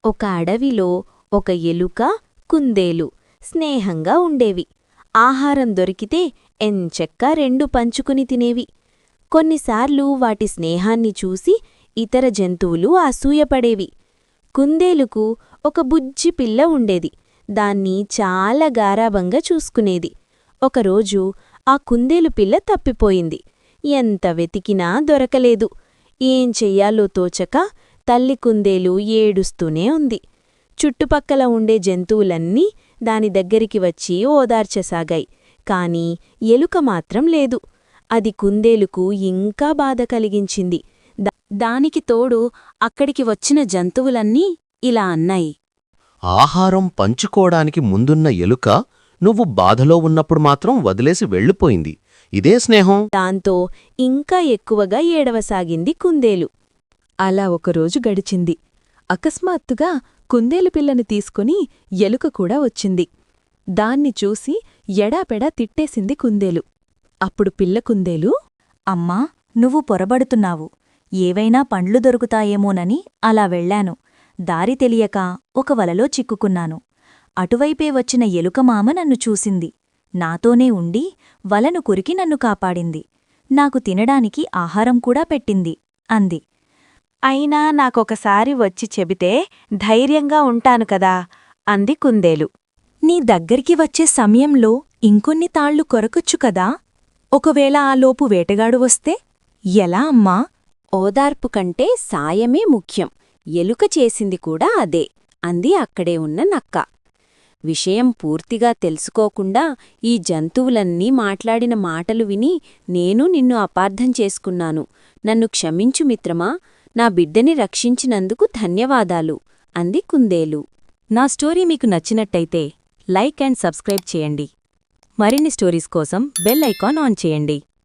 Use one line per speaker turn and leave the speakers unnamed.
ఒక అడవిలో ఒక ఎలుక, కుందేలు స్నేహంగా ఉండేవి. ఆహారం దొరికితే ఎంచక్కా రెండు పంచుకుని తినేవి. కొన్నిసార్లు వాటి స్నేహాన్ని చూసి ఇతర జంతువులు అసూయపడేవి. కుందేలుకు ఒక బుజ్జి పిల్ల ఉండేది. దాన్ని చాలా గారాబంగా చూసుకునేది. ఒకరోజు ఆ కుందేలు పిల్ల తప్పిపోయింది. ఎంత వెతికినా దొరకలేదు. ఏం చెయ్యాలో తోచక తల్లి కుందేలు ఏడుస్తూనే ఉంది. చుట్టుపక్కల ఉండే జంతువులన్నీ దాని దగ్గరికి వచ్చి ఓదార్చసాగాయి. కాని ఎలుక మాత్రం లేదు. అది కుందేలుకు ఇంకా బాధ కలిగించింది. దానికి తోడు అక్కడికి వచ్చిన జంతువులన్నీ ఇలా అన్నాయి.
ఆహారం పంచుకోడానికి ముందున్న ఎలుక నువ్వు బాధలో ఉన్నప్పుడు మాత్రం వదిలేసి వెళ్ళిపోయింది. ఇదే స్నేహం.
దాంతో ఇంకా ఎక్కువగా ఏడవసాగింది కుందేలు.
అలా ఒకరోజు గడిచింది. అకస్మాత్తుగా కుందేలు పిల్లని తీసుకుని ఎలుక కూడా వచ్చింది. దాన్ని చూసి ఎడాపెడా తిట్టేసింది కుందేలు. అప్పుడు పిల్ల కుందేలు,
అమ్మా, నువ్వు పొరబడుతున్నావు. ఏవైనా పండ్లు దొరుకుతాయేమోనని అలా వెళ్లాను. దారి తెలియక ఒక వలలో చిక్కుకున్నాను. అటువైపే వచ్చిన ఎలుకమామ నన్ను చూసింది. నాతోనే ఉండి వలను కురికి నన్ను కాపాడింది. నాకు తినడానికి ఆహారం కూడా పెట్టింది అంది.
అయినా నాకొకసారి వచ్చి చెబితే ధైర్యంగా ఉంటాను కదా అంది కుందేలు.
నీ దగ్గరికి వచ్చే సమయంలో ఇంకొన్ని తాళ్లు కొరకొచ్చు కదా. ఒకవేళ ఆలోపు వేటగాడు వస్తే ఎలా అమ్మా?
ఓదార్పు కంటే సాయమే ముఖ్యం. ఎలుక చేసింది కూడా అదే అంది అక్కడే ఉన్న నక్క. విషయం పూర్తిగా తెలుసుకోకుండా ఈ జంతువులన్నీ మాట్లాడిన మాటలు విని నేను నిన్ను అపార్థం చేసుకున్నాను. నన్ను క్షమించు మిత్రమా. నా బిడ్డని రక్షించినందుకు ధన్యవాదాలు అంది కుందేలు.
నా స్టోరీ మీకు నచ్చినట్టయితే లైక్ అండ్ సబ్స్క్రైబ్ చేయండి. మరిన్ని స్టోరీస్ కోసం బెల్ ఐకాన్ ఆన్ చేయండి.